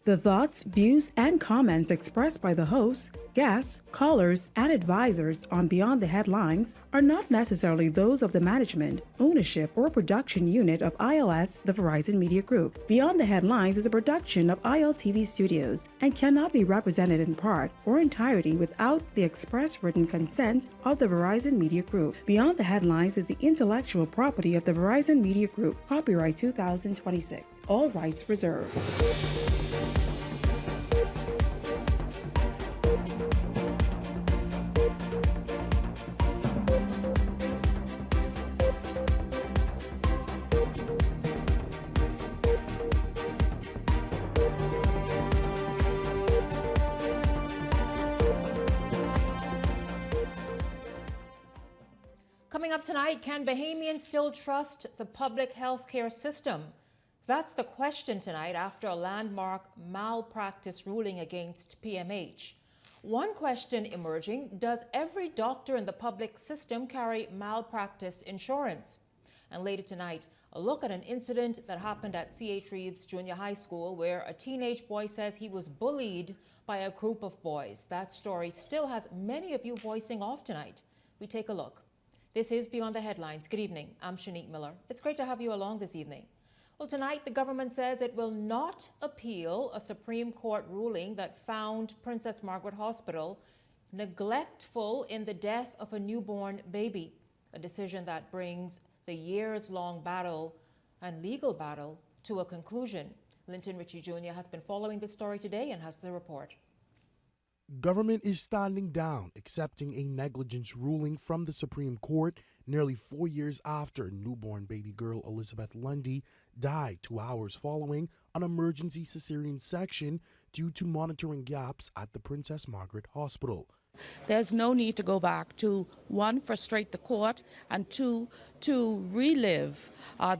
The thoughts, views, and comments expressed by the hosts, guests, callers, and advisors on Beyond the Headlines are not necessarily those of the management, ownership, or production unit of ILS, the Verizon Media Group. Beyond the Headlines is a production of ILTV Studios and cannot be represented in part or entirety without the express written consent of the Verizon Media Group. Beyond the Headlines is the intellectual property of the Verizon Media Group. Copyright 2026. All rights reserved. Coming up tonight, can Bahamians still trust the public health care system? That's the question tonight after a landmark malpractice ruling against PMH. One question emerging: does every doctor in the public system carry malpractice insurance? And later tonight, a look at an incident that happened at C.H. Reeves Junior High School where a teenage boy says he was bullied by a group of boys. That story still has many of you voicing off tonight. We take a look. This is Beyond the Headlines. Good evening. I'm Shanique Miller. It's great to have you along this evening. Well, tonight the government says it will not appeal a Supreme Court ruling that found Princess Margaret Hospital neglectful in the death of a newborn baby, a decision that brings the years-long battle and legal battle to a conclusion. Linton Ritchie Jr. has been following this story today and has the report. Government is standing down, accepting a negligence ruling from the Supreme Court nearly 4 years after newborn baby girl Elizabeth Lundy died 2 hours following an emergency cesarean section due to monitoring gaps at the Princess Margaret Hospital. There's no need to go back to, one, frustrate the court, and two, to relive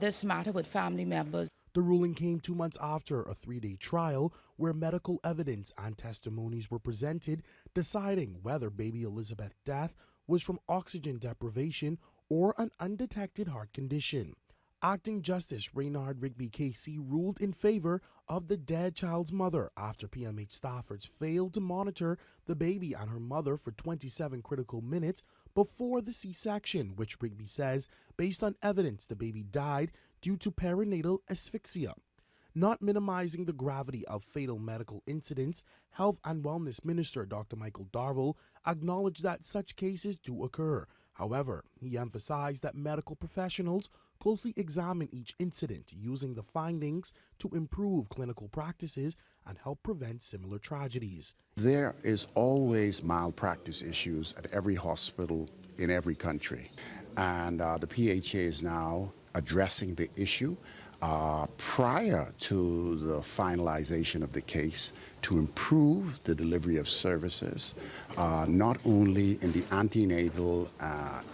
this matter with family members. The ruling came 2 months after a 3-day trial where medical evidence and testimonies were presented deciding whether baby Elizabeth's death was from oxygen deprivation or an undetected heart condition. Acting Justice Reynard Rigby KC ruled in favor of the dead child's mother after PMH staffers failed to monitor the baby and her mother for 27 critical minutes before the C-section, which Rigby says, based on evidence, the baby died due to perinatal asphyxia. Not minimizing the gravity of fatal medical incidents, Health and Wellness Minister Dr. Michael Darville acknowledged that such cases do occur. However, he emphasized that medical professionals closely examine each incident, using the findings to improve clinical practices and help prevent similar tragedies. There is always malpractice issues at every hospital in every country, and the PHA is now addressing the issue prior to the finalization of the case to improve the delivery of services, not only in the antenatal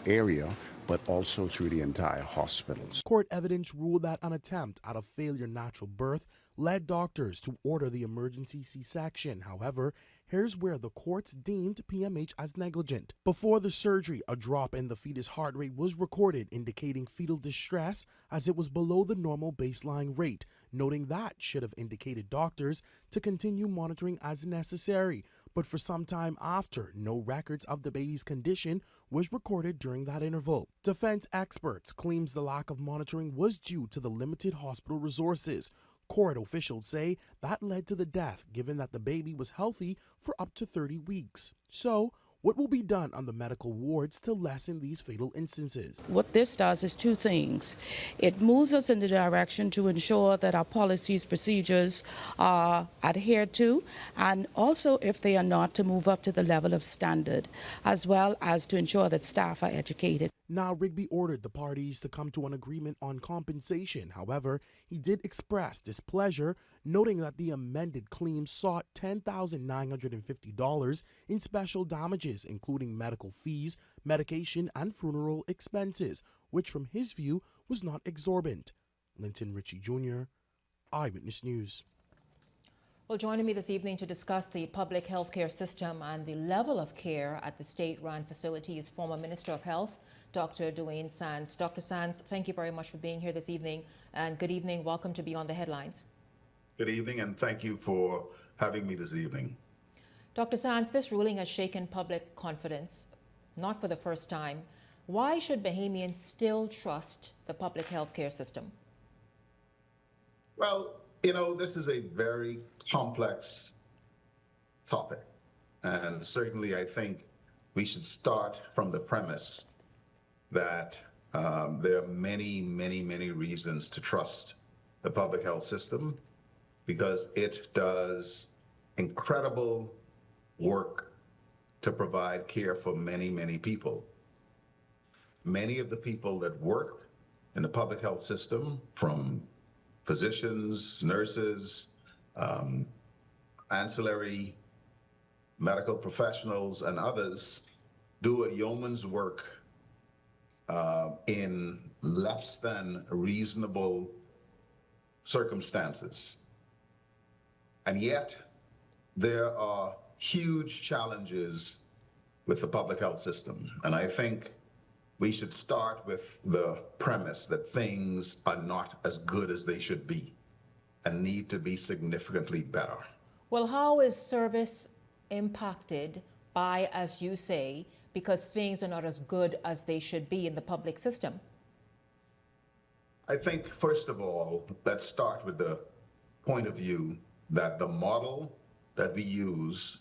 area, but also through the entire hospitals. Court evidence ruled that an attempt at a failure natural birth led doctors to order the emergency C-section. However, here's where the courts deemed PMH as negligent. Before the surgery, a drop in the fetus heart rate was recorded, indicating fetal distress as it was below the normal baseline rate, noting that should have indicated doctors to continue monitoring as necessary. But for some time after, no records of the baby's condition was recorded during that interval. Defense experts claims the lack of monitoring was due to the limited hospital resources. Court officials say that led to the death, given that the baby was healthy for up to 30 weeks. So, what will be done on the medical wards to lessen these fatal instances? What this does is two things. It moves us in the direction to ensure that our policies, procedures are adhered to, and also, if they are not, to move up to the level of standard, as well as to ensure that staff are educated. Now, Rigby ordered the parties to come to an agreement on compensation. However, he did express displeasure, noting that the amended claim sought $10,950 in special damages, including medical fees, medication, and funeral expenses, which from his view was not exorbitant. Linton Ritchie Jr., Eyewitness News. Well, joining me this evening to discuss the public health care system and the level of care at the state-run facilities, former Minister of Health, Dr. Dwayne Sands. Dr. Sands, thank you very much for being here this evening, and good evening. Welcome to Beyond the Headlines. Good evening, and thank you for having me this evening. Dr. Sands, this ruling has shaken public confidence, not for the first time. Why should Bahamians still trust the public health care system? Well, this is a very complex topic, and certainly I think we should start from the premise that there are many, many, many reasons to trust the public health system because it does incredible work to provide care for many, many people. Many of the people that work in the public health system, from physicians, nurses, ancillary medical professionals, and others, do a yeoman's work in less than reasonable circumstances. And yet, there are huge challenges with the public health system. And I think we should start with the premise that things are not as good as they should be and need to be significantly better. Well, how is service impacted by, as you say, because things are not as good as they should be in the public system? I think, first of all, let's start with the point of view that the model that we use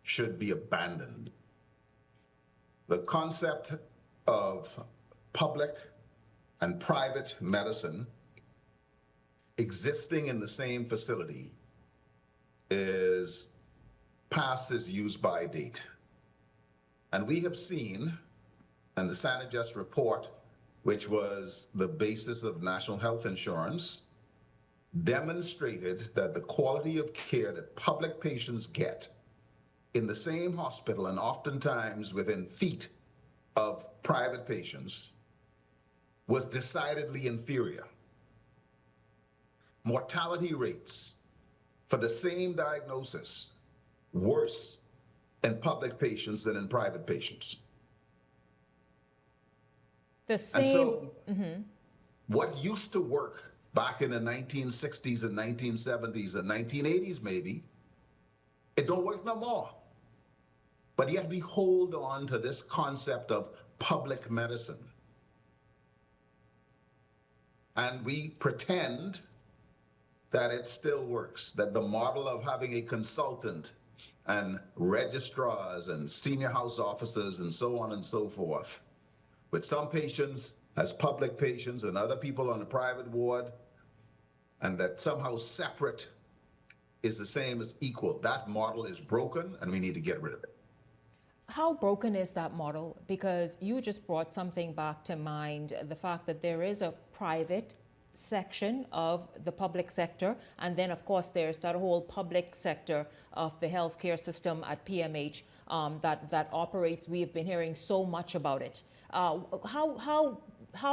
should be abandoned. The concept of public and private medicine existing in the same facility is past its use-by date. And we have seen, and the Sanagest report, which was the basis of national health insurance, demonstrated that the quality of care that public patients get in the same hospital and oftentimes within feet of private patients was decidedly inferior. Mortality rates for the same diagnosis worse in public patients than in private patients. The same. And so what used to work back in the 1960s and 1970s and 1980s maybe, it don't work no more. But yet we hold on to this concept of public medicine. And we pretend that it still works, that the model of having a consultant and registrars and senior house officers and so on and so forth, with some patients as public patients and other people on the private ward, and that somehow separate is the same as equal. That model is broken and we need to get rid of it. How broken is that model? Because you just brought something back to mind, the fact that there is a private section of the public sector, and then of course there's that whole public sector of the healthcare system at PMH that operates. We've been hearing so much about it. How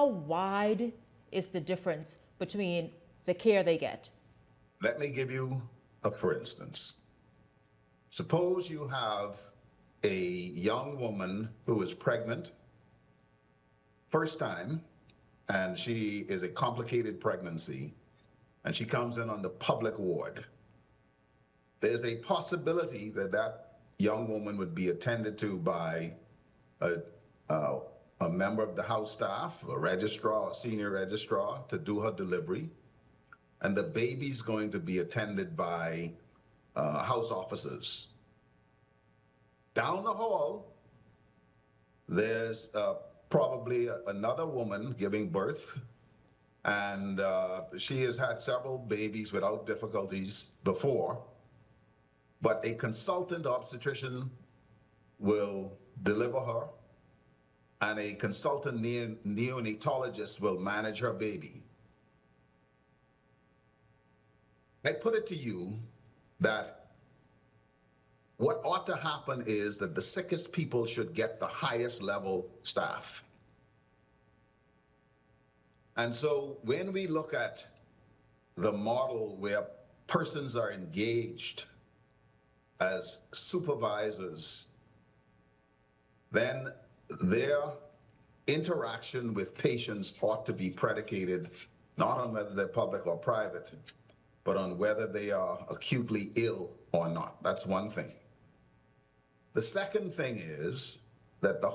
wide is the difference between the care they get? Let me give you a for instance. Suppose you have a young woman who is pregnant, first time, and she is a complicated pregnancy, and she comes in on the public ward. There's a possibility that that young woman would be attended to by a member of the house staff, a registrar, a senior registrar, to do her delivery. And the baby's going to be attended by house officers. Down the hall, there's probably another woman giving birth, and she has had several babies without difficulties before, but a consultant obstetrician will deliver her, and a consultant neonatologist will manage her baby. I put it to you that what ought to happen is that the sickest people should get the highest level staff. And so when we look at the model where persons are engaged as supervisors, then their interaction with patients ought to be predicated not on whether they're public or private, but on whether they are acutely ill or not. That's one thing. The second thing is that the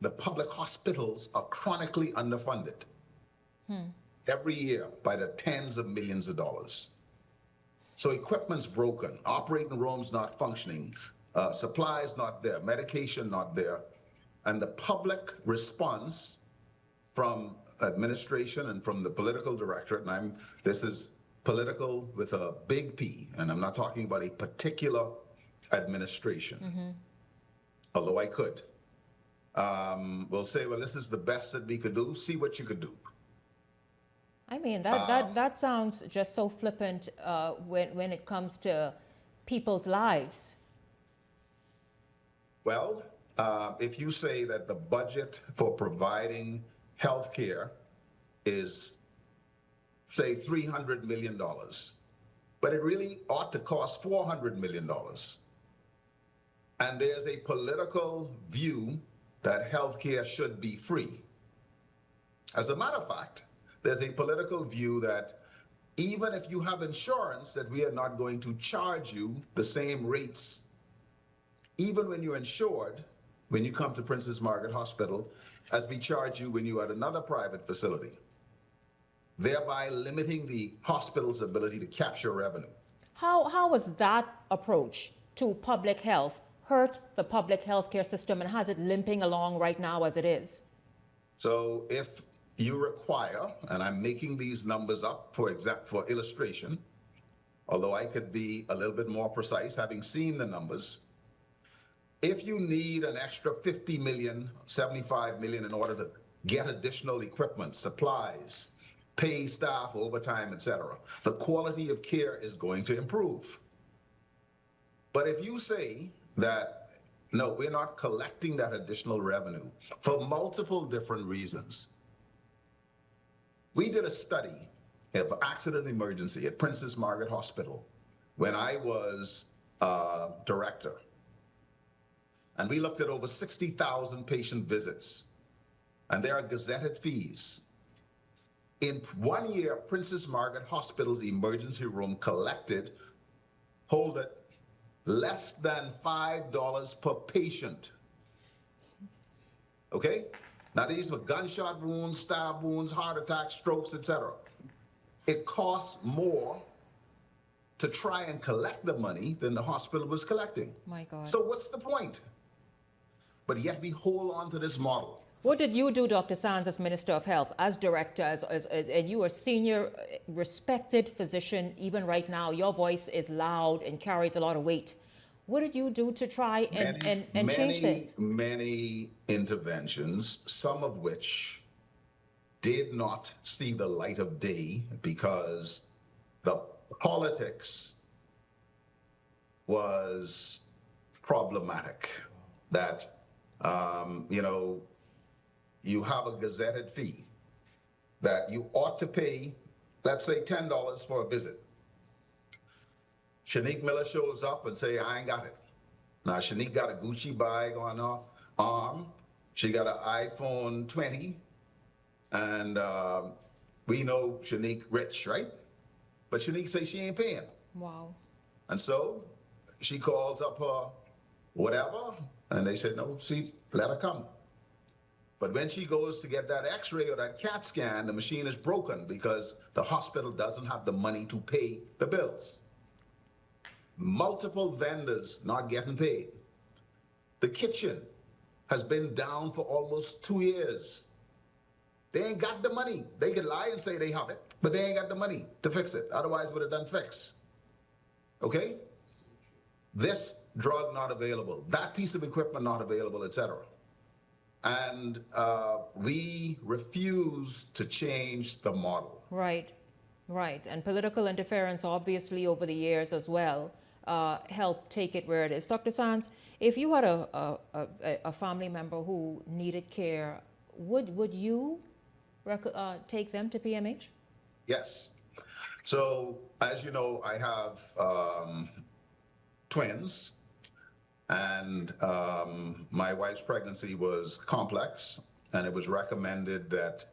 public hospitals are chronically underfunded every year by the tens of millions of dollars. So equipment's broken, operating rooms not functioning, supplies not there, medication not there, and the public response from administration and from the political directorate, and this is political with a big P, and I'm not talking about a particular administration, although I could. We'll say, well, this is the best that we could do. See what you could do. I mean, that sounds just so flippant when it comes to people's lives. Well, if you say that the budget for providing health care is, say, $300 million, but it really ought to cost $400 million. And there's a political view that health care should be free. As a matter of fact, there's a political view that even if you have insurance, that we are not going to charge you the same rates, even when you're insured, when you come to Princess Margaret Hospital, as we charge you when you're at another private facility, thereby limiting the hospital's ability to capture revenue. How was that approach to public health hurt the public healthcare system, and has it limping along right now as it is? So if you require, and I'm making these numbers up for illustration, although I could be a little bit more precise having seen the numbers, if you need an extra 50 million, 75 million in order to get additional equipment, supplies, pay staff, overtime, etc., the quality of care is going to improve. But if you say that, no, we're not collecting that additional revenue for multiple different reasons. We did a study of accident emergency at Princess Margaret Hospital when I was director. And we looked at over 60,000 patient visits, and there are gazetted fees. In 1 year, Princess Margaret Hospital's emergency room collected, hold it, less than $5 per patient. Okay? Now these were gunshot wounds, stab wounds, heart attacks, strokes, etc. It costs more to try and collect the money than the hospital was collecting. My God. So what's the point? But yet we hold on to this model. What did you do, Dr. Sands, as Minister of Health, as director, and you are a senior, respected physician, even right now, your voice is loud and carries a lot of weight. What did you do to try and change this? Many interventions, some of which did not see the light of day because the politics was problematic. That, you have a gazetted fee that you ought to pay, let's say $10 for a visit. Shanique Miller shows up and say, I ain't got it. Now, Shanique got a Gucci bag on her arm. She got an iPhone 20. And we know Shanique rich, right? But Shanique says she ain't paying. Wow. And so she calls up her whatever, and they said, no, see, let her come. But when she goes to get that x-ray or that CAT scan, the machine is broken because the hospital doesn't have the money to pay the bills. Multiple vendors not getting paid. The kitchen has been down for almost 2 years. They ain't got the money. They could lie and say they have it, but they ain't got the money to fix it. Otherwise, would have done fix. Okay? This drug not available, that piece of equipment not available, etc. And we refuse to change the model. Right, right. And political interference, obviously, over the years as well, helped take it where it is. Dr. Sands, if you had a family member who needed care, would you take them to PMH? Yes. So, as you know, I have twins. And my wife's pregnancy was complex, and it was recommended that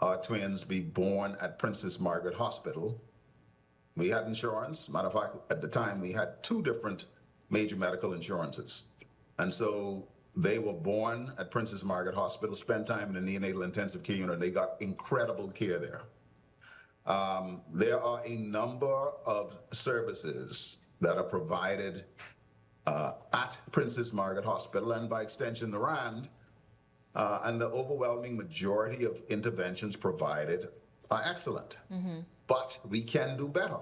our twins be born at Princess Margaret Hospital. We had insurance. Matter of fact, at the time, we had 2 different major medical insurances. And so they were born at Princess Margaret Hospital, spent time in the neonatal intensive care unit, and they got incredible care there. There are a number of services that are provided at Princess Margaret Hospital and by extension the RAND, and the overwhelming majority of interventions provided are excellent. But we can do better.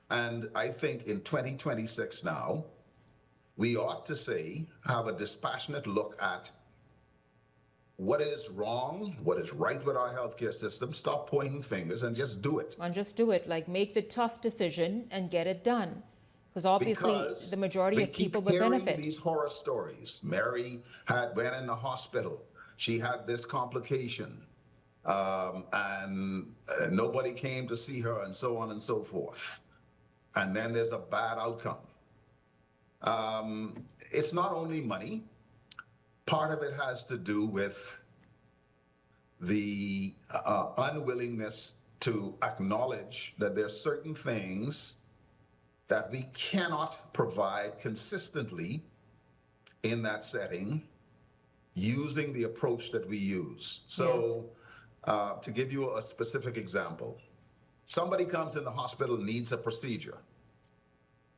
And I think in 2026 now, we ought to have a dispassionate look at what is wrong, what is right with our healthcare system, stop pointing fingers and just do it. And just do it, like make the tough decision and get it done. Because obviously the majority of people would benefit. These horror stories. Mary went in the hospital. She had this complication. And nobody came to see her, and so on and so forth. And then there's a bad outcome. It's not only money. Part of it has to do with the unwillingness to acknowledge that there are certain things that we cannot provide consistently in that setting using the approach that we use. So to give you a specific example, somebody comes in the hospital, needs a procedure.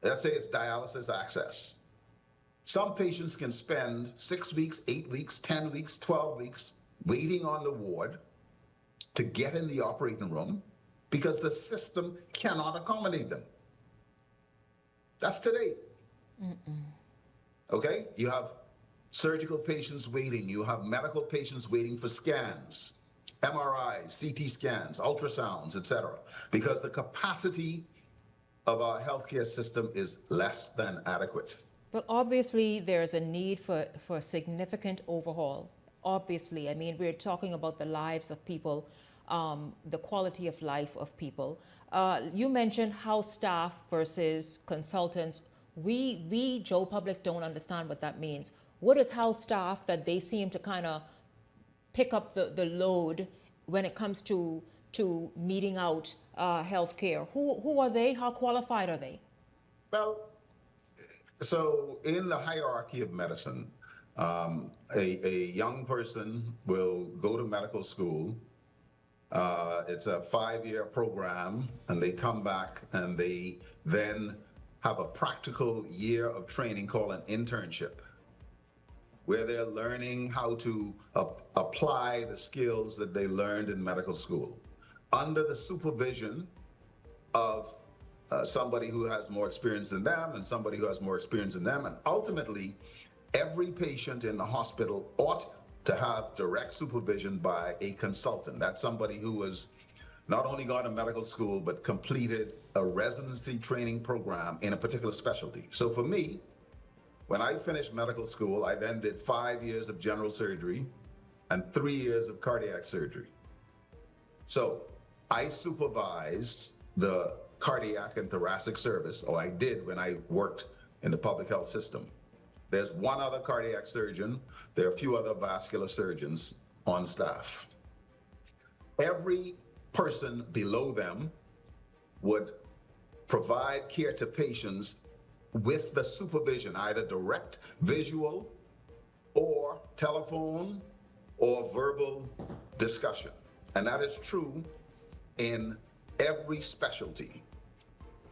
Let's say it's dialysis access. Some patients can spend 6 weeks, 8 weeks, 10 weeks, 12 weeks waiting on the ward to get in the operating room because the system cannot accommodate them. That's today. Okay? You have surgical patients waiting. You have medical patients waiting for scans, MRIs, CT scans, ultrasounds, etc., because the capacity of our healthcare system is less than adequate. But obviously, there's a need for a significant overhaul. Obviously, I mean, we're talking about the lives of people, the quality of life of people. You mentioned house staff versus consultants. We, Joe Public, don't understand what that means. What is house staff that they seem to kind of pick up the load when it comes to meeting out healthcare? Who are they? How qualified are they? Well, so in the hierarchy of medicine, a young person will go to medical school. It's a 5-year program, and they come back and they then have a practical year of training called an internship, where they're learning how to apply the skills that they learned in medical school under the supervision of somebody who has more experience than them and somebody who has more experience than them. And ultimately, every patient in the hospital ought to have direct supervision by a consultant. That's somebody who has not only gone to medical school, but completed a residency training program in a particular specialty. So for me, when I finished medical school, I then did 5 years of general surgery and 3 years of cardiac surgery. So I supervised the cardiac and thoracic service, or I did when I worked in the public health system. There's one other cardiac surgeon. There are a few other vascular surgeons on staff. Every person below them would provide care to patients with the supervision, either direct, visual, or telephone, or verbal discussion. And that is true in every specialty.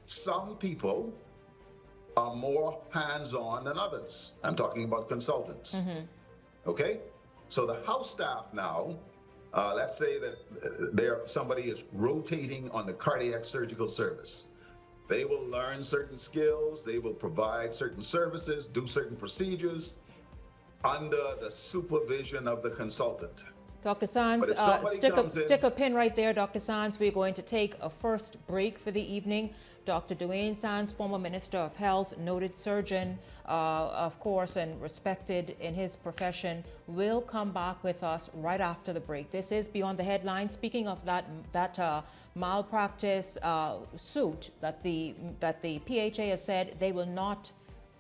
Some people are more hands-on than others. I'm talking about consultants. Okay? So the house staff now, let's say that somebody is rotating on the cardiac surgical service. They will learn certain skills, they will provide certain services, do certain procedures under the supervision of the consultant. Dr. Sands, stick a pin right there, Dr. Sands. We're going to take a first break for the evening. Dr. Dwayne Sands, former Minister of Health, noted surgeon, of course, and respected in his profession, will come back with us right after the break. This is Beyond the Headlines. Speaking of that malpractice suit that the PHA has said they will not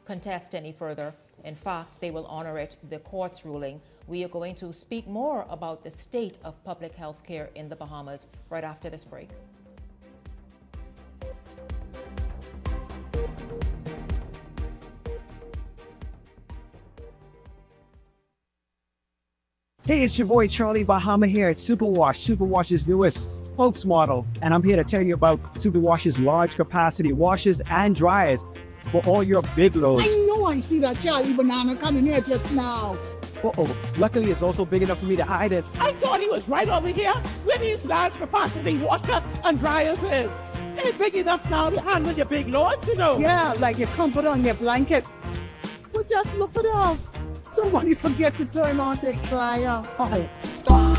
contest any further. In fact, they will honor it, the court's ruling. We are going to speak more about the state of public health care in the Bahamas right after this break. Hey, it's your boy Charlie Bahama here at Superwash, Superwash's newest spokesmodel, and I'm here to tell you about Superwash's large capacity washers and dryers for all your big loads. I know I see that Charlie Banana coming here just now. Luckily it's also big enough for me to hide it. I thought he was right over here where these large capacity washer and dryers is. They're big enough now to handle your big loads, you know. Yeah, like your comfort on your blanket. But just look at us. Somebody forget to turn on the dryer. Oh, stop!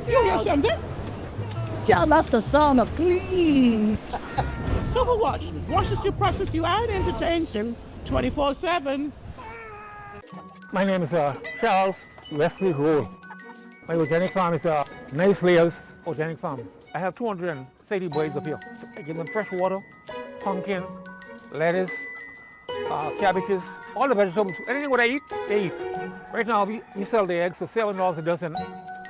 You hear something? Yeah, that's the sound of clean. Superwash washes you, processes you, and entertains you 24/7. My name is Charles Wesley Roll. My organic farm is Nice Layers Organic Farm. I have 230 boys up here. I give them fresh water, pumpkin, lettuce, cabbages, all the vegetables. Anything what I eat, they eat. Right now, we sell the eggs for $7 a dozen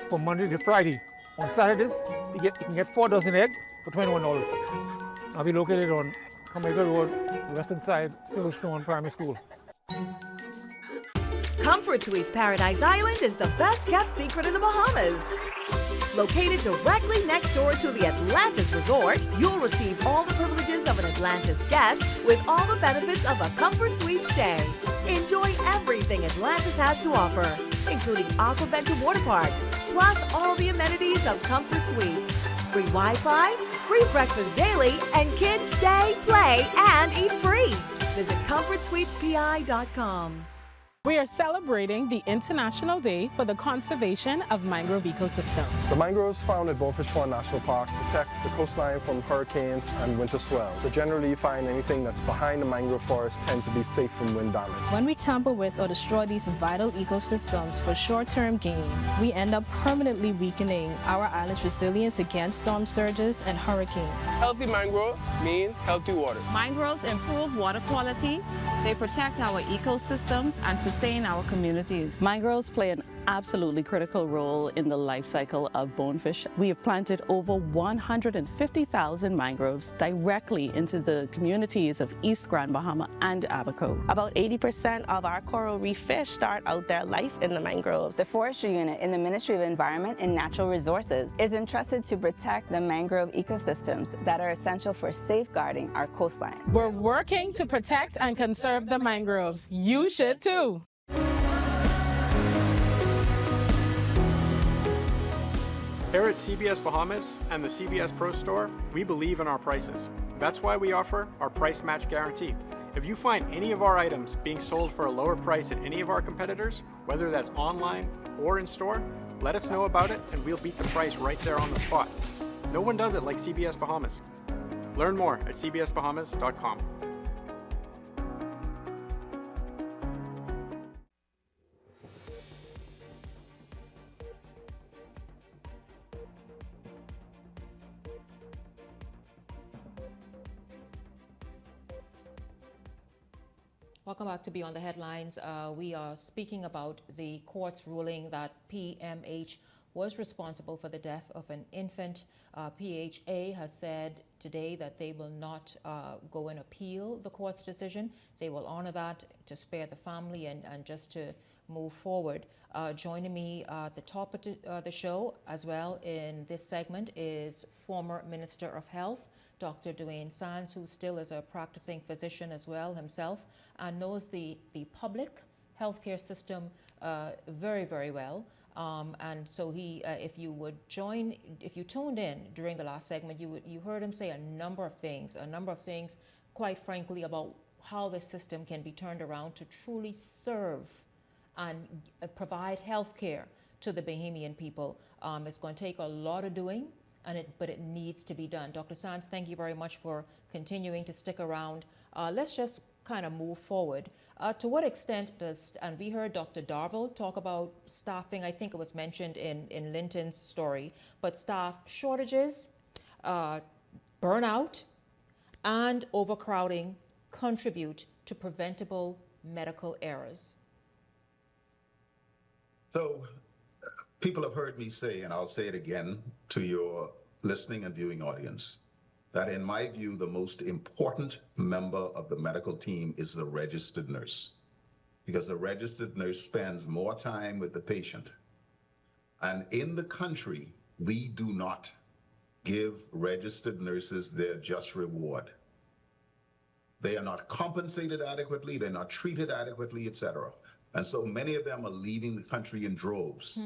from Monday to Friday. On Saturdays, you can get 4 dozen eggs for $21. I'll be located on Comega Road, western side, Silverstone Primary School. Comfort Suites Paradise Island is the best kept secret in the Bahamas. Located directly next door to the Atlantis Resort, you'll receive all the privileges of an Atlantis guest with all the benefits of a Comfort Suite stay. Enjoy everything Atlantis has to offer, including Aquaventure Water Park, plus all the amenities of Comfort Suites. Free Wi-Fi, free breakfast daily, and kids stay, play, and eat free. Visit ComfortSuitesPI.com. We are celebrating the International Day for the Conservation of Mangrove Ecosystem. The mangroves found at Bonefish Pond National Park protect the coastline from hurricanes and winter swells. So generally you find anything that's behind the mangrove forest tends to be safe from wind damage. When we tamper with or destroy these vital ecosystems for short-term gain, we end up permanently weakening our island's resilience against storm surges and hurricanes. Healthy mangroves mean healthy water. Mangroves improve water quality, they protect our ecosystems and sustain our communities. Mangroves play an absolutely critical role in the life cycle of bonefish. We have planted over 150,000 mangroves directly into the communities of East Grand Bahama and Abaco. About 80% of our coral reef fish start out their life in the mangroves. The Forestry Unit in the Ministry of Environment and Natural Resources is entrusted to protect the mangrove ecosystems that are essential for safeguarding our coastlines. We're working to protect and conserve the mangroves. You should too. Here at CBS Bahamas and the CBS Pro Store, we believe in our prices. That's why we offer our price match guarantee. If you find any of our items being sold for a lower price than any of our competitors, whether that's online or in store, let us know about it and we'll beat the price right there on the spot. No one does it like CBS Bahamas. Learn more at cbsbahamas.com. Welcome back to Beyond the Headlines. We are speaking about the court's ruling that PMH was responsible for the death of an infant. PHA has said today that they will not go and appeal the court's decision. They will honor that to spare the family and just to move forward. Joining me at the top of the show as well in this segment is former Minister of Health, Dr. Dwayne Sands, who still is a practicing physician as well himself and knows the public healthcare system very, very well. And so he, if you tuned in during the last segment, you heard him say a number of things, quite frankly, about how the system can be turned around to truly serve and provide health care to the Bahamian people. It's going to take a lot of doing, but it needs to be done. Dr. Sands, thank you very much for continuing to stick around. Let's just kind of move forward. To what extent and we heard Dr. Darville talk about staffing, I think it was mentioned in Linton's story, but staff shortages, burnout, and overcrowding contribute to preventable medical errors? So people have heard me say, and I'll say it again to your listening and viewing audience, that in my view, the most important member of the medical team is the registered nurse, because the registered nurse spends more time with the patient. And in the country, we do not give registered nurses their just reward. They are not compensated adequately, they're not treated adequately, etc. And so many of them are leaving the country in droves.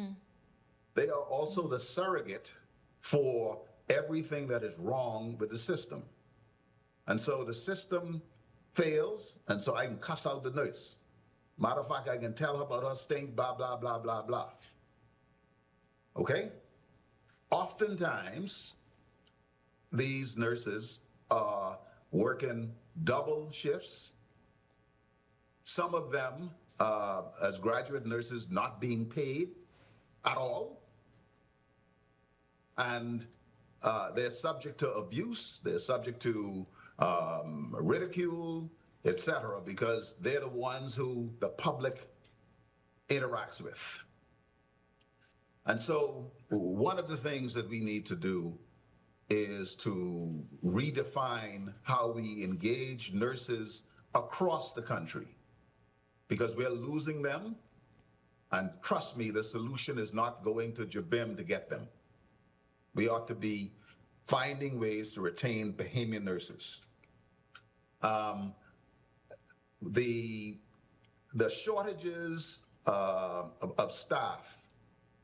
They are also the surrogate for everything that is wrong with the system. And so the system fails, and so I can cuss out the nurse. Matter of fact, I can tell her about her stink, blah, blah, blah, blah, blah. Okay? Oftentimes, these nurses are working double shifts. Some of them, as graduate nurses, not being paid at all. And they're subject to abuse, they're subject to ridicule, etc., because they're the ones who the public interacts with. And so one of the things that we need to do is to redefine how we engage nurses across the country, because we're losing them. And trust me, the solution is not going to Jabim to get them. We ought to be finding ways to retain Bahamian nurses. The shortages of staff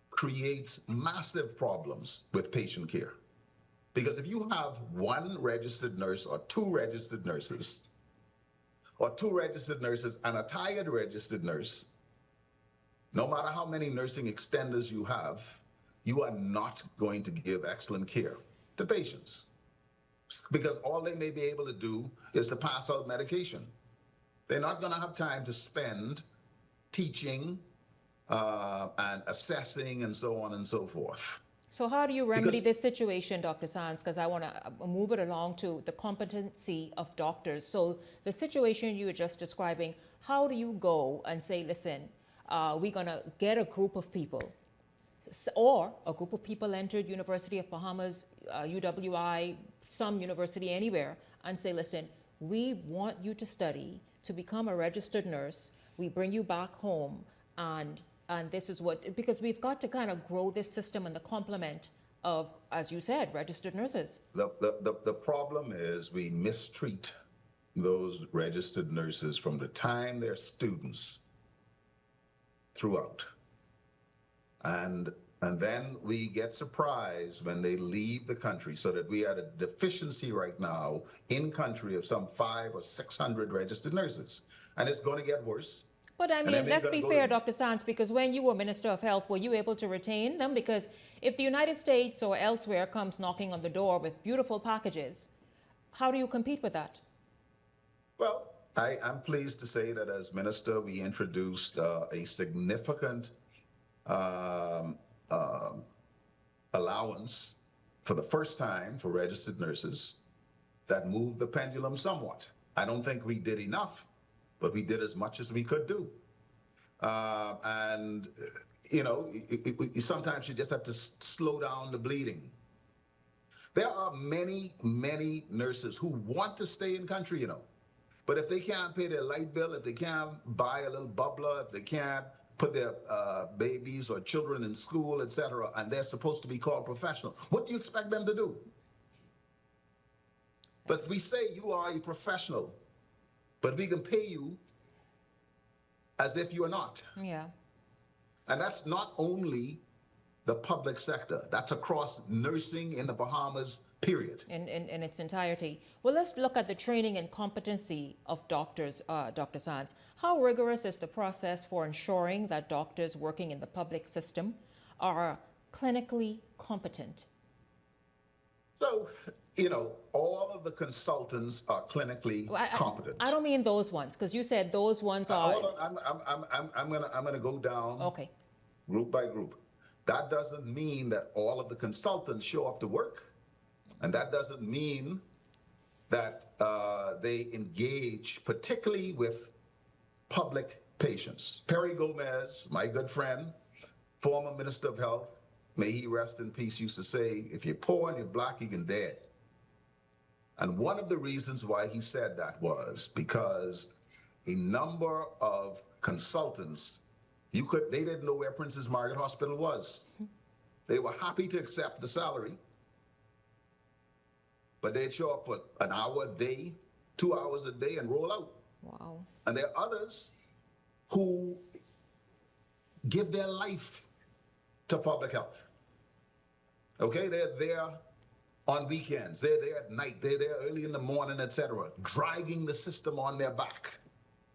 creates massive problems with patient care. Because if you have one registered nurse or two registered nurses, or two registered nurses and a tired registered nurse, no matter how many nursing extenders you have, you are not going to give excellent care to patients, because all they may be able to do is to pass out medication. They're not going to have time to spend teaching and assessing and so on and so forth. So how do you remedy this situation, Dr. Sands? Because I want to move it along to the competency of doctors. So the situation you were just describing, how do you go and say, listen, we're going to get a group of people, or a group of people entered University of Bahamas, UWI, some university anywhere, and say, listen, we want you to study to become a registered nurse. We bring you back home, and this is what, because we've got to kind of grow this system and the complement of, as you said, registered nurses. The problem is we mistreat those registered nurses from the time they're students throughout. And then we get surprised when they leave the country, so that we had a deficiency right now in country of some 500 or 600 registered nurses. And it's going to get worse. But I mean, let's be fair, Dr. Sands, because when you were Minister of Health, were you able to retain them? Because if the United States or elsewhere comes knocking on the door with beautiful packages, how do you compete with that? Well, I'm pleased to say that as Minister, we introduced a significant allowance for the first time for registered nurses that moved the pendulum somewhat. I don't think we did enough, but we did as much as we could do. And, you know, sometimes you just have to slow down the bleeding. There are many, many nurses who want to stay in country, you know, but if they can't pay their light bill, if they can't buy a little bubbler, if they can't put their babies or children in school, etc., and they're supposed to be called professional, what do you expect them to do? But we say you are a professional, but we can pay you as if you are not. Yeah. And that's not only the public sector, that's across nursing in the Bahamas, period. In its entirety. Well, let's look at the training and competency of doctors, Dr. Sands. How rigorous is the process for ensuring that doctors working in the public system are clinically competent? So, you know, all of the consultants are clinically competent. I don't mean those ones, because you said those ones are. I'm gonna go down. Okay. Group by group. That doesn't mean that all of the consultants show up to work, and that doesn't mean that they engage particularly with public patients. Perry Gomez, my good friend, former Minister of Health, may he rest in peace, used to say, if you're poor and you're black, you can dead. And one of the reasons why he said that was because a number of consultants, they didn't know where Princess Margaret Hospital was. They were happy to accept the salary, but they'd show up for an hour a day, 2 hours a day, and roll out. Wow. And there are others who give their life to public health. Okay, they're there on weekends, they're there at night, they're there early in the morning, etc., dragging the system on their back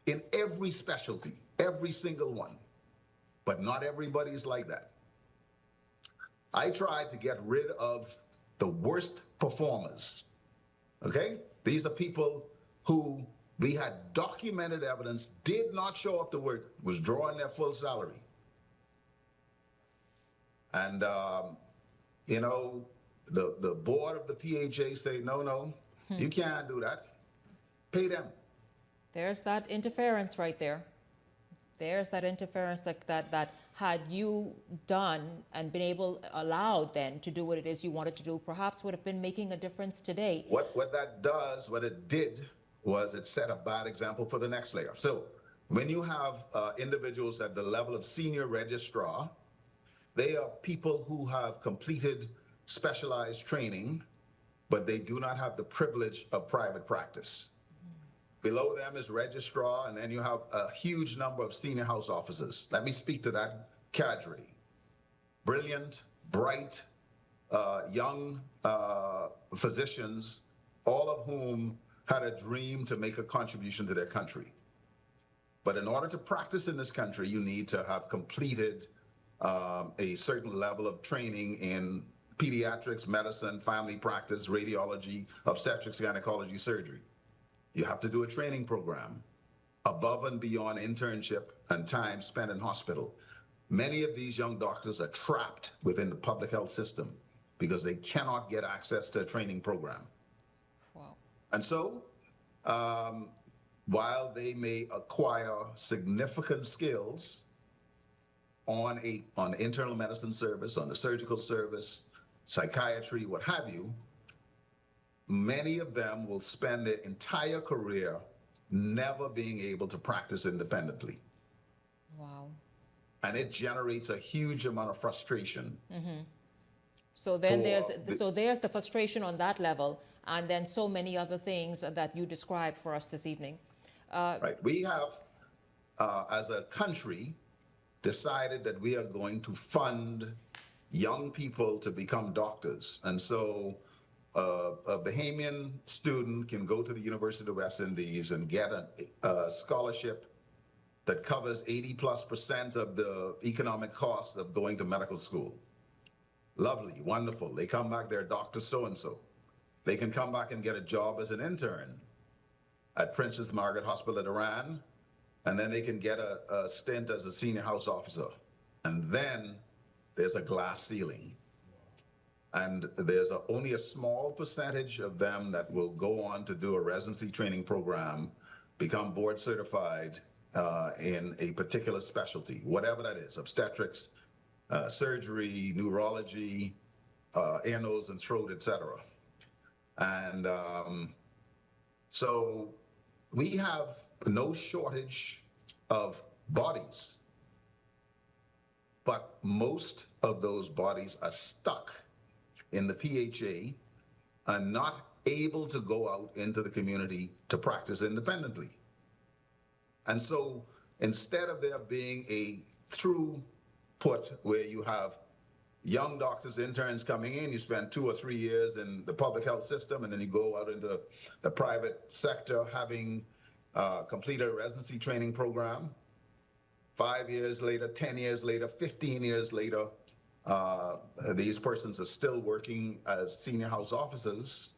in every specialty, every single one. But not everybody's like that. I tried to get rid of the worst performers, okay? These are people who we had documented evidence did not show up to work, was drawing their full salary. And, you know, the board of the PHA say, no, you can't do that. Pay them. There's that interference right there. There's that interference that had you done and been allowed then to do what it is you wanted to do, perhaps would have been making a difference today. What it did was it set a bad example for the next layer. So when you have individuals at the level of senior registrar, they are people who have completed specialized training, but they do not have the privilege of private practice. Below them is registrar, and then you have a huge number of senior house officers. Let me speak to that cadre. Brilliant, bright, young physicians, all of whom had a dream to make a contribution to their country. But in order to practice in this country, you need to have completed a certain level of training in pediatrics, medicine, family practice, radiology, obstetrics, gynecology, surgery. You have to do a training program above and beyond internship and time spent in hospital. Many of these young doctors are trapped within the public health system because they cannot get access to a training program. Wow. And so, while they may acquire significant skills on the internal medicine service, on the surgical service, psychiatry, what have you, many of them will spend their entire career never being able to practice independently. Wow. And it generates a huge amount of frustration. Mm-hmm. So then there's the frustration on that level, and then so many other things that you described for us this evening. Right. We have, as a country, decided that we are going to fund young people to become doctors. And so a Bahamian student can go to the University of the West Indies and get a scholarship that covers 80+% of the economic cost of going to medical school. Lovely, wonderful. They come back, they're Dr. So-and-so. They can come back and get a job as an intern at Princess Margaret Hospital at Iran, and then they can get a stint as a senior house officer. And then there's a glass ceiling. And there's only a small percentage of them that will go on to do a residency training program, become board certified in a particular specialty, whatever that is, obstetrics, surgery, neurology, ear, nose, and throat, etc. And so we have no shortage of bodies, but most of those bodies are stuck in the PHA and not able to go out into the community to practice independently. And so instead of there being a throughput where you have young doctors, interns coming in, you spend 2 or 3 years in the public health system, and then you go out into the private sector having completed a residency training program. 5 years later, 10 years later, 15 years later, these persons are still working as senior house officers,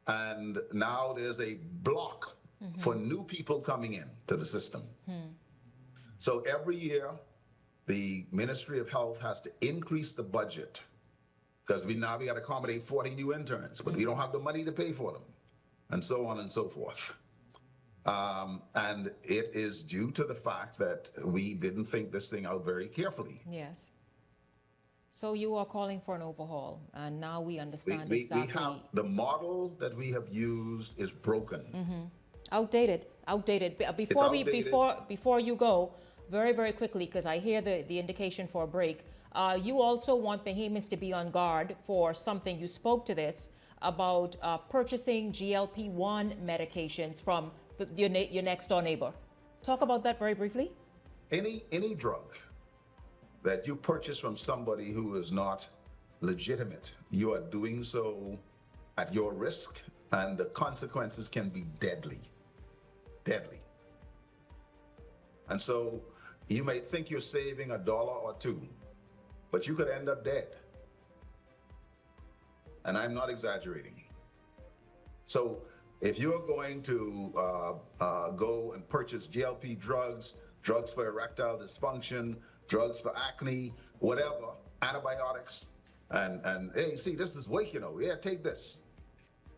and now there's a block for new people coming in to the system. So every year, the Ministry of Health has to increase the budget because we got to accommodate 40 new interns, but we don't have the money to pay for them. and so on and so forth. And it is due to the fact that we didn't think this thing out very carefully. Yes. So you are calling for an overhaul, and now we understand We exactly. have the model that we have used is broken. Outdated. Before we outdated. before you go, very quickly, because I hear the indication for a break. You also want Bahamians to be on guard for something. You spoke to this about purchasing GLP-1 medications from your next door neighbor. Talk about that very briefly. Any drug that you purchase from somebody who is not legitimate, you are doing so at your risk, and the consequences can be deadly. And so you may think you're saving $1 or $2, but you could end up dead. And I'm not exaggerating. So if you're going to go and purchase GLP drugs, drugs for erectile dysfunction, drugs for acne, whatever, antibiotics, and hey, see, this is weak, yeah, take this.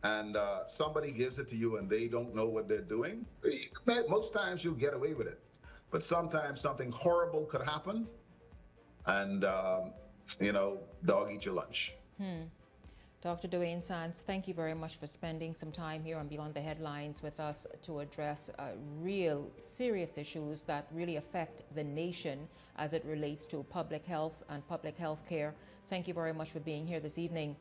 And somebody gives it to you and they don't know what they're doing, most times you'll get away with it. But sometimes something horrible could happen, and, dog eat your lunch. Dr. Dwayne Sands, thank you very much for spending some time here on Beyond the Headlines with us to address real serious issues that really affect the nation as it relates to public health and public health care. Thank you very much for being here this evening.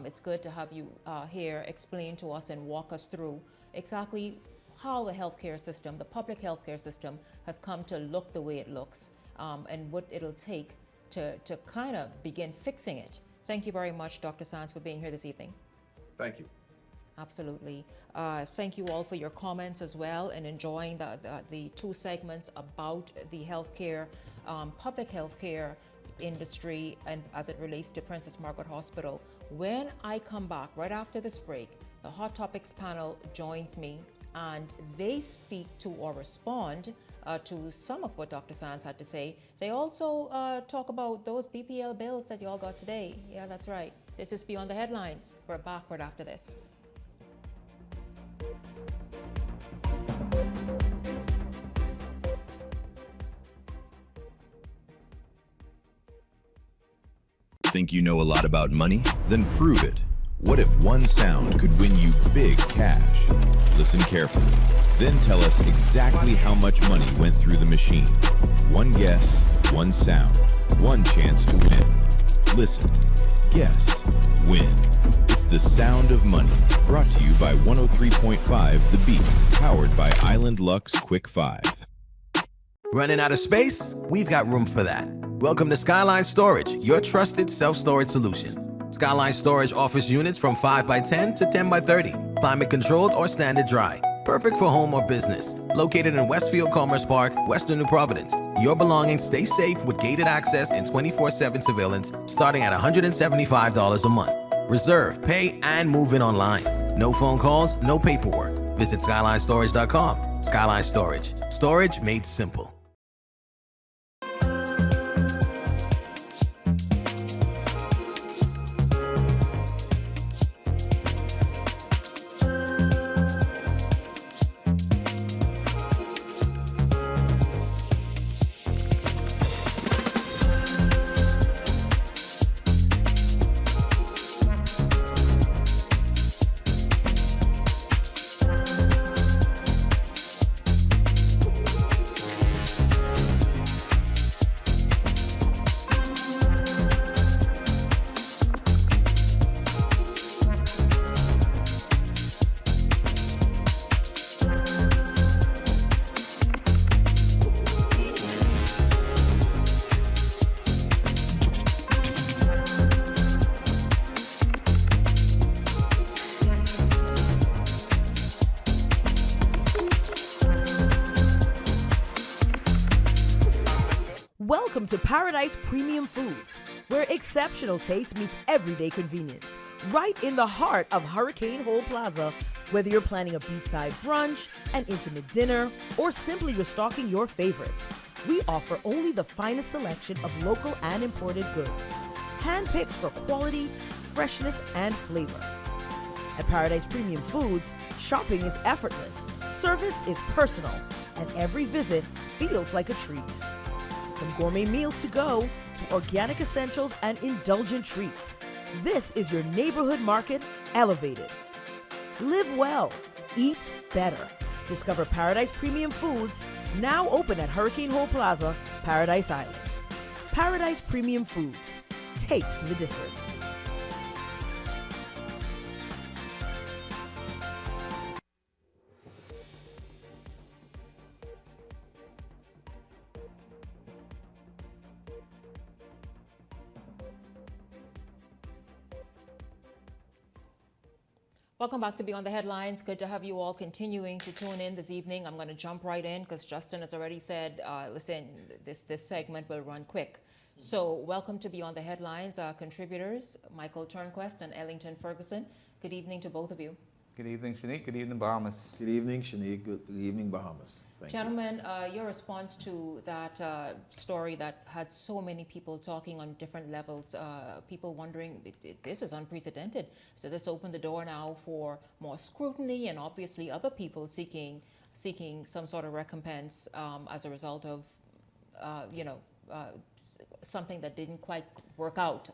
It's good to have you here explain to us and walk us through exactly how the healthcare system, the public healthcare system, has come to look the way it looks, and what it'll take to kind of begin fixing it. Thank you very much, Dr. Sands, for being here this evening. Thank you. Absolutely. Thank you all for your comments as well, and enjoying the two segments about the healthcare, public healthcare industry, and as it relates to Princess Margaret Hospital. When I come back right after this break, the Hot Topics panel joins me, and they speak to or respond to some of what Dr. Sands had to say. They also talk about those BPL bills that you all got today. Yeah, that's right. This is Beyond the Headlines. We're back right after this. Think you know a lot about money? Then prove it. What if one sound could win you big cash? Listen carefully. Then tell us exactly how much money went through the machine. One guess, one sound, one chance to win. Listen, guess, win. It's the sound of money. Brought to you by 103.5 The Beat. Powered by Island Lux Quick 5. Running out of space? We've got room for that. Welcome to Skyline Storage, your trusted self-storage solution. Skyline Storage offers units from 5x10 to 10x30, climate controlled or standard dry. Perfect for home or business. Located in Westfield Commerce Park, Western New Providence. Your belongings stay safe with gated access and 24/7 surveillance starting at $175 a month. Reserve, pay, and move in online. No phone calls, no paperwork. Visit SkylineStorage.com. Skyline Storage. Storage made simple. Welcome to Paradise Premium Foods, where exceptional taste meets everyday convenience. Right in the heart of Hurricane Hole Plaza, whether you're planning a beachside brunch, an intimate dinner, or simply restocking your favorites, we offer only the finest selection of local and imported goods, handpicked for quality, freshness, and flavor. At Paradise Premium Foods, shopping is effortless, service is personal, and every visit feels like a treat. From gourmet meals to go to organic essentials and indulgent treats, this is your neighborhood market elevated. Live well, eat better. Discover Paradise Premium Foods, now open at Hurricane Hole Plaza, Paradise Island. Paradise Premium Foods. Taste the difference. Welcome back to Beyond the Headlines. Good to have you all continuing to tune in this evening. I'm going to jump right in because Justin has already said, listen, this segment will run quick. So welcome to Beyond the Headlines, our contributors, Michael Turnquest and Ellington Ferguson. Good evening to both of you. Good evening, Shanique. Good evening, Bahamas. Good evening, Shanique. Good evening, Bahamas. Thank Gentlemen, your response to that story that had so many people talking on different levels, people wondering, this is unprecedented. So this opened the door now for more scrutiny and obviously other people seeking some sort of recompense as a result of, something that didn't quite work out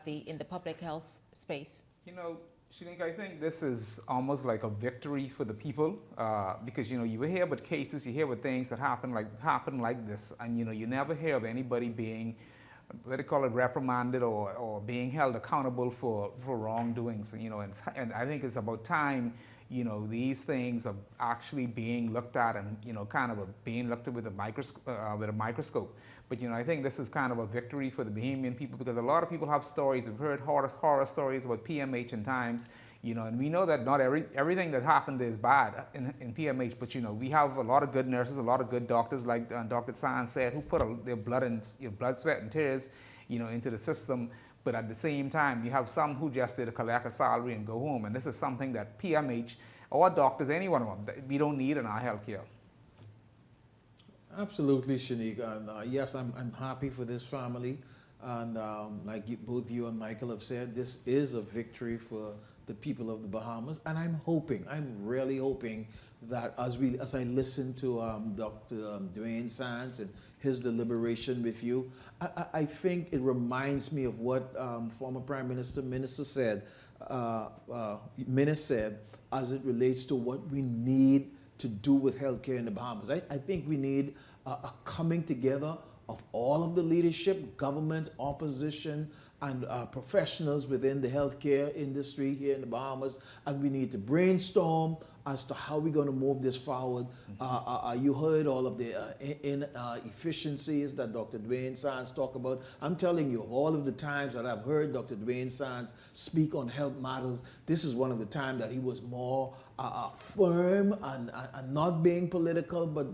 in the public health space. You know, Shanique, I think this is almost like a victory for the people because, you hear about cases, you hear about things that happen like this, and, you never hear of anybody being, what they call it, reprimanded or being held accountable for wrongdoings, and I think it's about time, these things are actually being looked at and, being looked at with a microscope. But, I think this is kind of a victory for the Bahamian people because a lot of people have stories. We've heard horror stories about PMH in times, and we know that not everything that happened is bad in PMH, but, we have a lot of good nurses, a lot of good doctors, like Dr. Sands said, who put their blood, sweat, and tears, into the system. But at the same time, you have some who just did collect a salary and go home. And this is something that PMH or doctors, any one of them, we don't need in our healthcare. Absolutely, Shanique. And yes, I'm happy for this family. And like both you and Michael have said, this is a victory for the people of the Bahamas. And I'm really hoping that as I listen to Dr. Dwayne Sands and his deliberation with you, I think it reminds me of what former Prime Minister Minnis said as it relates to what we need to do with healthcare in the Bahamas. I think we need a coming together of all of the leadership, government, opposition, and professionals within the healthcare industry here in the Bahamas, and we need to brainstorm as to how we're going to move this forward. You heard all of the inefficiencies that Dr. Dwayne Sands talked about. I'm telling you, of all of the times that I've heard Dr. Dwayne Sands speak on health matters, this is one of the times that he was more firm and not being political, but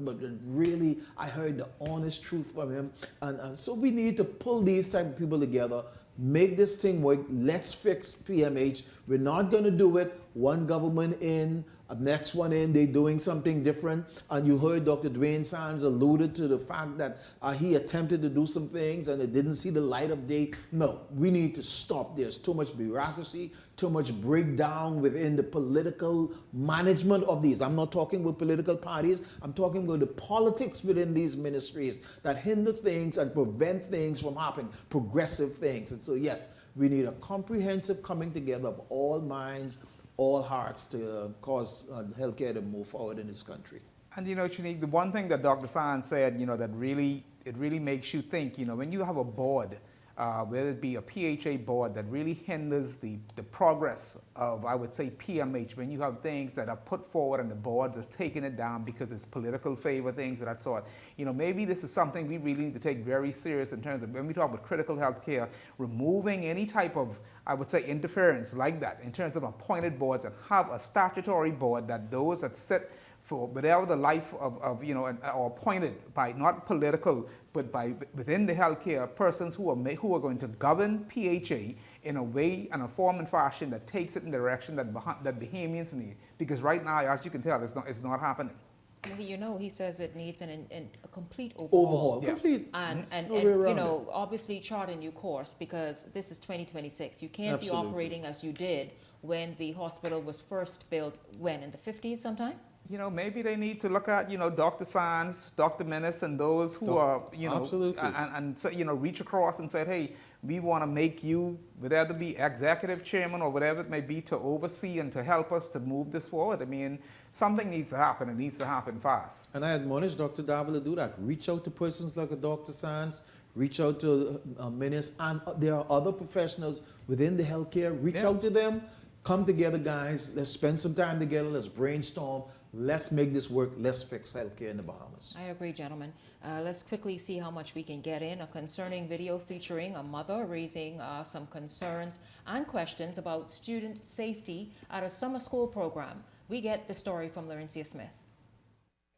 really I heard the honest truth from him. And so we need to pull these type of people together, make this thing work. Let's fix PMH. We're not going to do it one government in, next one in, they're doing something different. And you heard Dr. Dwayne Sands alluded to the fact that he attempted to do some things and it didn't see the light of day. No, we need to stop. There's too much bureaucracy, too much breakdown within the political management of these. I'm not talking with political parties. I'm talking about the politics within these ministries that hinder things and prevent things from happening, progressive things. And so, yes, we need a comprehensive coming together of all minds, all hearts to cause healthcare to move forward in this country. And Shanique, the one thing that Dr. Sands said, that really makes you think, when you have a board, whether it be a PHA board that really hinders the progress of, I would say, PMH, when you have things that are put forward and the boards is taking it down because it's political favor, things of that sort. Maybe this is something we really need to take very serious in terms of when we talk about critical health care, removing any type of, I would say, interference like that in terms of appointed boards, and have a statutory board that those that sit for whatever the life of or appointed by not political, but by within the healthcare persons who are going to govern PHA in a way and a form and fashion that takes it in the direction that Bahamians need. Because right now, as you can tell, it's not happening. He says it needs a complete overhaul. Yes. Complete. And obviously chart a new course because this is 2026. You can't be operating as you did when the hospital was first built, when, in the 50s sometime? You know, maybe they need to look at, you know, Dr. Sands, Dr. Menace, and those who are, you know, absolutely. and so, you know, reach across and said, hey, we want to make you, whether be executive chairman or whatever it may be, to oversee and to help us to move this forward. I mean, something needs to happen. It needs to happen fast. And I admonish Dr. Davila to do that. Reach out to persons like a Dr. Sands, reach out to Menace, and there are other professionals within the healthcare. Reach out to them. Come together, guys. Let's spend some time together. Let's brainstorm. Let's make this work. Let's fix healthcare in the Bahamas. I agree, gentlemen. Let's quickly see how much we can get in. A concerning video featuring a mother raising some concerns and questions about student safety at a summer school program. We get the story from Laurencia Smith.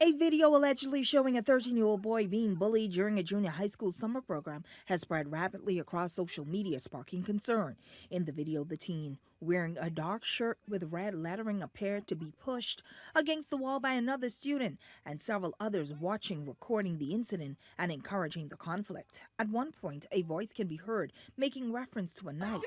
A video allegedly showing a 13-year-old boy being bullied during a junior high school summer program has spread rapidly across social media, sparking concern. In the video, the teen, wearing a dark shirt with red lettering, appeared to be pushed against the wall by another student, and several others watching, recording the incident and encouraging the conflict. At one point, a voice can be heard making reference to a knife.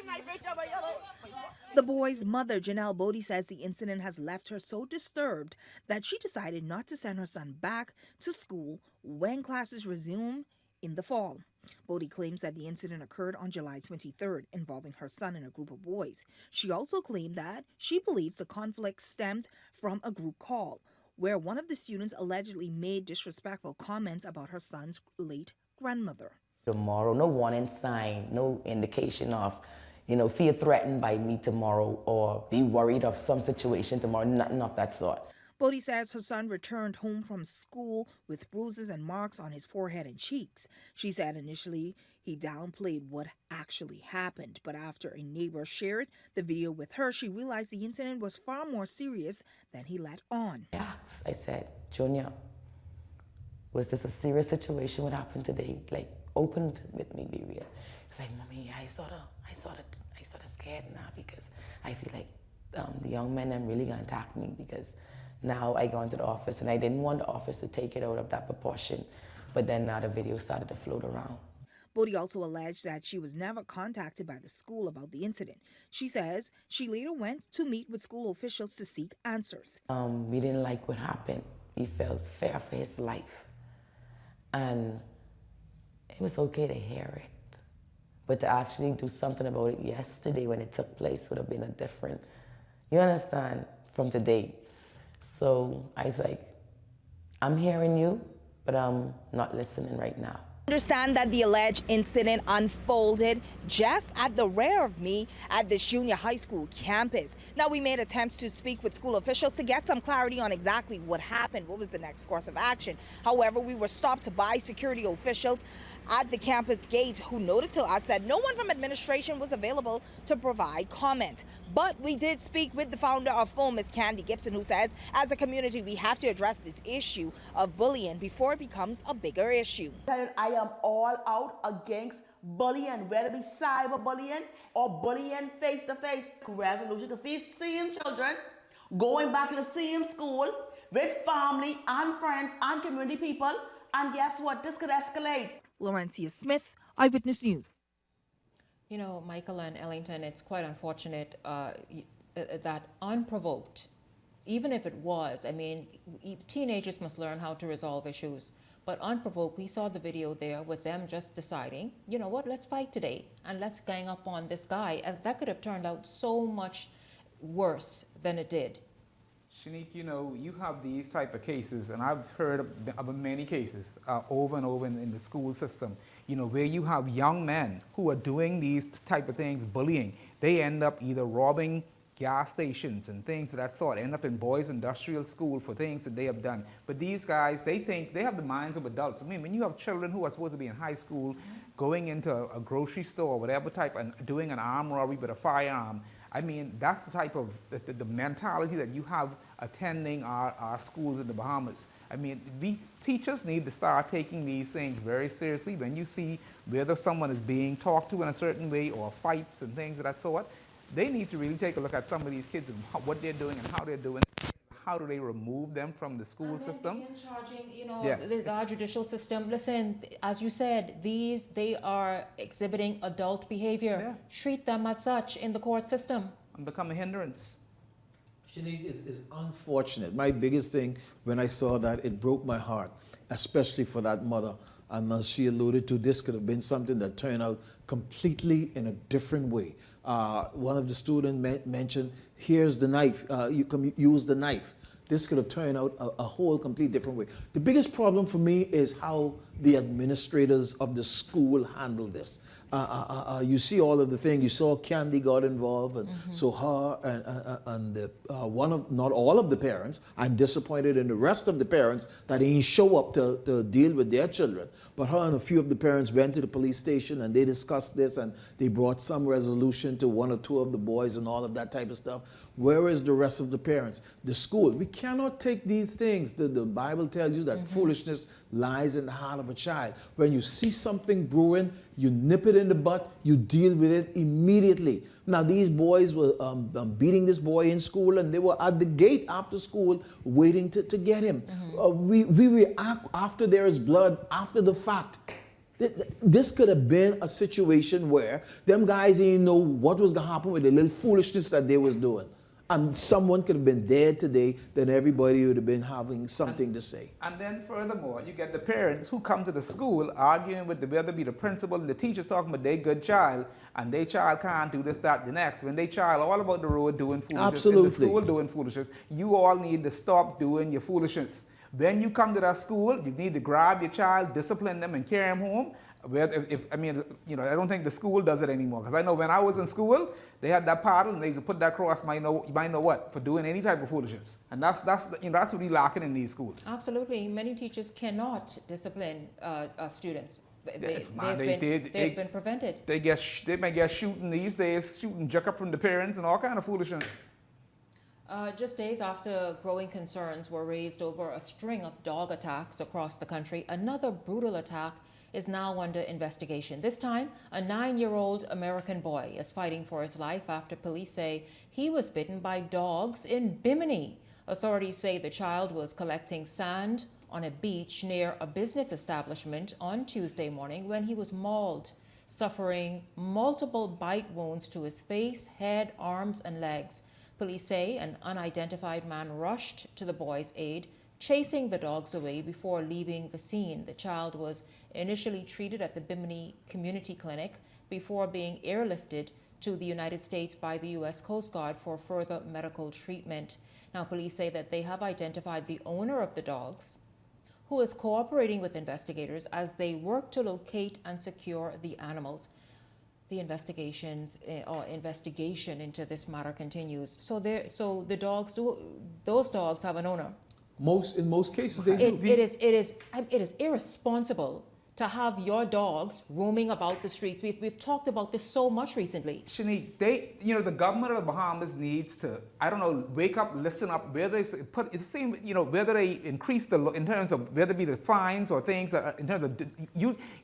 The boy's mother, Janelle Bodie, says the incident has left her so disturbed that she decided not to send her son back to school when classes resume in the fall. Bodie claims that the incident occurred on July 23rd, involving her son and a group of boys. She also claimed that she believes the conflict stemmed from a group call, where one of the students allegedly made disrespectful comments about her son's late grandmother. Tomorrow, no warning sign, no indication of, feel threatened by me tomorrow or be worried of some situation tomorrow, nothing of that sort. Bodie says her son returned home from school with bruises and marks on his forehead and cheeks. She said initially he downplayed what actually happened, but after a neighbor shared the video with her, she realized the incident was far more serious than he let on. I said, Junior, was this a serious situation? What happened today? Like, opened with me, be real. He's like, Mommy, I sort of scared now because I feel like the young men are really gonna attack me because now I go into the office and I didn't want the office to take it out of that proportion, but then now the video started to float around. Bodie also alleged that she was never contacted by the school about the incident. She says she later went to meet with school officials to seek answers. We didn't like what happened. We felt fear for his life. And it was okay to hear it. But to actually do something about it yesterday when it took place would have been a different, you understand, from today. So I was like, I'm hearing you, but I'm not listening right now. Understand that the alleged incident unfolded just at the rear of me at the junior high school campus. Now, we made attempts to speak with school officials to get some clarity on exactly what happened, what was the next course of action. However, we were stopped by security officials at the campus gate who noted to us that no one from administration was available to provide comment. But we did speak with the founder of FOAM, Ms. Candy Gibson, who says, as a community, we have to address this issue of bullying before it becomes a bigger issue. I am all out against bullying, whether it be cyberbullying or bullying face-to-face. Resolution to see same children going back to the same school with family and friends and community people, and guess what? This could escalate. Laurencia Smith, Eyewitness News. You know, Michael and Ellington, it's quite unfortunate that unprovoked, even if it was, I mean, teenagers must learn how to resolve issues, but unprovoked, we saw the video there with them just deciding, you know what, let's fight today and let's gang up on this guy. And that could have turned out so much worse than it did. Shanique, you know, you have these type of cases, and I've heard of many cases over and over in the school system, you know, where you have young men who are doing these type of things, bullying. They end up either robbing gas stations and things of that sort, end up in boys' industrial school for things that they have done. But these guys, they think they have the minds of adults. I mean, when you have children who are supposed to be in high school, going into a grocery store or whatever type, and doing an armed robbery with a firearm, I mean, that's the type of the mentality that you have attending our schools in the Bahamas. I mean, we teachers need to start taking these things very seriously. When you see whether someone is being talked to in a certain way or fights and things of that sort, they need to really take a look at some of these kids and what they're doing and how they're doing it. How do they remove them from the school system? Charging, you know, our judicial system. Listen, as you said, they are exhibiting adult behavior. Treat them as such in the court system. and become a hindrance. Shanique, is unfortunate. My biggest thing when I saw that, it broke my heart, especially for that mother. And as she alluded to, this could have been something that turned out completely in a different way. One of the students mentioned, here's the knife, you can use the knife. This could have turned out a whole complete different way. The biggest problem for me is how the administrators of the school handle this. You see all of the things. You saw Candy got involved, and so her and not all of the parents. I'm disappointed in the rest of the parents that they didn't show up to deal with their children. But her and a few of the parents went to the police station and they discussed this and they brought some resolution to one or two of the boys and all of that type of stuff. Where is the rest of the parents? The school. We cannot take these things. The Bible tells you that foolishness lies in the heart of a child. When you see something brewing, you nip it in the butt, you deal with it immediately. Now, these boys were beating this boy in school, and they were at the gate after school waiting to get him. We react after there is blood, after the fact. This could have been a situation where them guys didn't know what was going to happen with the little foolishness that they was doing. And someone could have been dead today, then everybody would have been having something to say. And then furthermore, you get the parents who come to the school arguing with whether be the principal and the teachers talking about their good child, and their child can't do this, that, the next. When their child all about the road doing foolishness, Absolutely. in the school doing foolishness, you all need to stop doing your foolishness. When you come to that school, you need to grab your child, discipline them, and carry them home. I don't think the school does it anymore. Because I know when I was in school, they had that paddle and they used to put that across you might know what, for doing any type of foolishness. And that's what we're lacking in these schools. Absolutely. Many teachers cannot discipline students. They've been prevented. They might get shooting these days, shooting jack up from the parents and all kind of foolishness. Just days after growing concerns were raised over a string of dog attacks across the country, another brutal attack is now under investigation. This time, a 9-year-old American boy is fighting for his life after police say he was bitten by dogs in Bimini. Authorities say the child was collecting sand on a beach near a business establishment on Tuesday morning when he was mauled, suffering multiple bite wounds to his face, head, arms, and legs. Police say an unidentified man rushed to the boy's aid, chasing the dogs away before leaving the scene. The child was initially treated at the Bimini Community Clinic before being airlifted to the United States by the U.S. Coast Guard for further medical treatment. Now, police say that they have identified the owner of the dogs, who is cooperating with investigators as they work to locate and secure the animals. The investigation into this matter continues. So those dogs have an owner. In most cases, they do. It is irresponsible to have your dogs roaming about the streets. We've talked about this so much recently. Shanique, the government of the Bahamas needs to, wake up, listen up, whether whether they increase in terms of whether it be the fines or things, in terms of,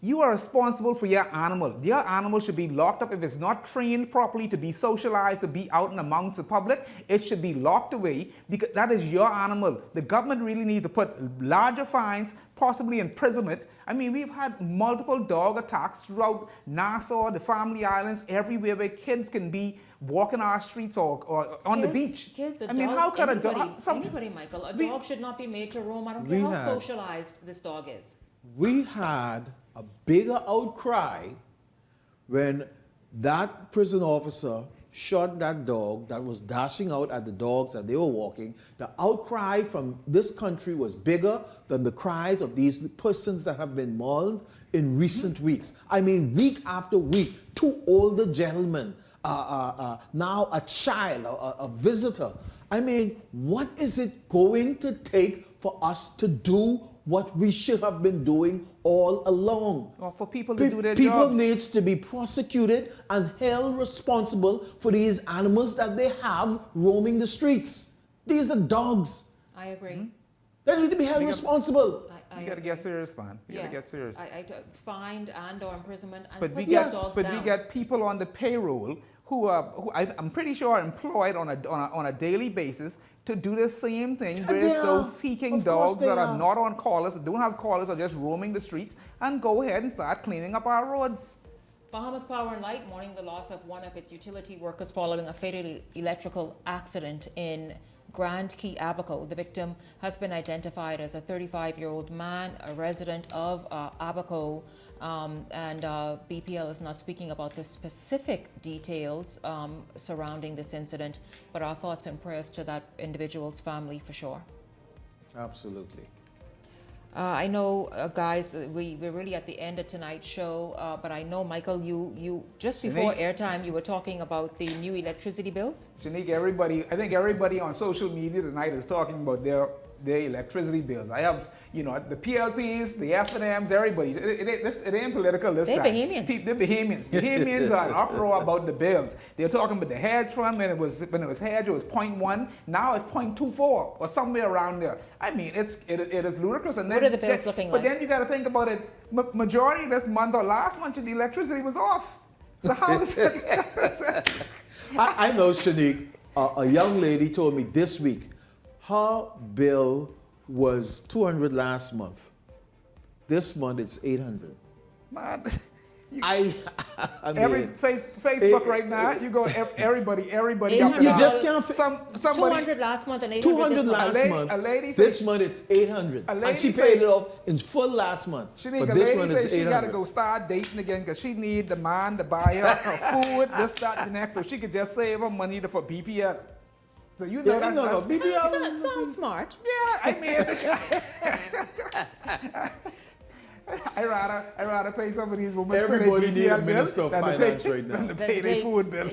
you are responsible for your animal. Your animal should be locked up. If it's not trained properly to be socialized, to be out and amongst the public, it should be locked away because that is your animal. The government really needs to put larger fines, possibly imprisonment. We've had multiple dog attacks throughout Nassau, the Family Islands, everywhere where kids can be walking our streets or on the beach. Kids, adults, how could anybody, Michael? A dog should not be made to roam. I don't care how socialized this dog is. We had a bigger outcry when that prison officer shot that dog that was dashing out at the dogs that they were walking. The outcry from this country was bigger than the cries of these persons that have been mauled in recent weeks. Week after week, two older gentlemen, now a child, a visitor. What is it going to take for us to do what we should have been doing all along? Or for people to do their jobs. People needs to be prosecuted and held responsible for these animals that they have roaming the streets. These are dogs. I agree. They need to be held responsible. You got to get serious, man. You got to get serious. Fined and/or imprisonment. And we get people on the payroll who I'm pretty sure are employed on a daily basis to do the same thing. There's those seeking dogs that are not on collars, don't have collars, are just roaming the streets, and go ahead and start cleaning up our roads. Bahamas Power and Light mourning the loss of one of its utility workers following a fatal electrical accident in Grand Key, Abaco. The victim has been identified as a 35-year-old man, a resident of Abaco, and BPL is not speaking about the specific details surrounding this incident, but our thoughts and prayers to that individual's family for sure. Absolutely. I know, guys, we're really at the end of tonight's show, but I know, Michael, you just before airtime, you were talking about the new electricity bills. Shanique, I think everybody on social media tonight is talking about their electricity bills. I have, the PLPs, the F&Ms, everybody. It ain't political this time. They're Bahamians. They're Bahamians. Bahamians are in uproar about the bills. They're talking about the hedge fund. When it was hedge, it was 0.1. Now it's 0.24 or somewhere around there. I mean, it is ludicrous. And what are the bills looking like? But then you got to think about it. Majority of this month or last month, the electricity was off. So how is it? I know, Shanique, a young lady told me this week, her bill was $200 last month. This month it's $800. Man, I mean, Facebook right now, you go everybody. You just can't. Somebody 200 last month and 800 200 last month. A lady this month it's 800, and she paid it off in full last month. But this one is 800. She got to go start dating again because she need the man to buy her food, this, that, the next, so she could just save her money for BPL. So you know that's BPL sounds smart. Yeah, I mean. I rather pay some of these women. Everybody need a minister of finance right now. To pay their food bill.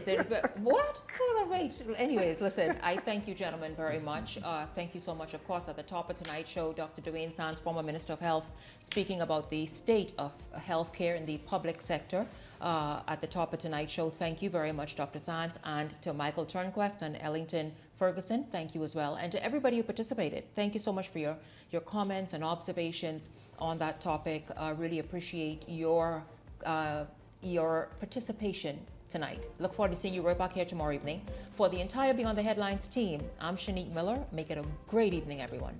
What? Wait. Anyways, listen, I thank you, gentlemen, very much. Thank you so much. Of course, at the top of tonight's show, Dr. Dwayne Sands, former Minister of Health, speaking about the state of healthcare in the public sector. At the top of tonight's show, thank you very much, Dr. Sands, and to Michael Turnquest and Ellington Ferguson, thank you as well. And to everybody who participated, thank you so much for your comments and observations on that topic. I really appreciate your participation tonight. Look forward to seeing you right back here tomorrow evening. For the entire Beyond the Headlines team, I'm Shanique Miller. Make it a great evening, everyone.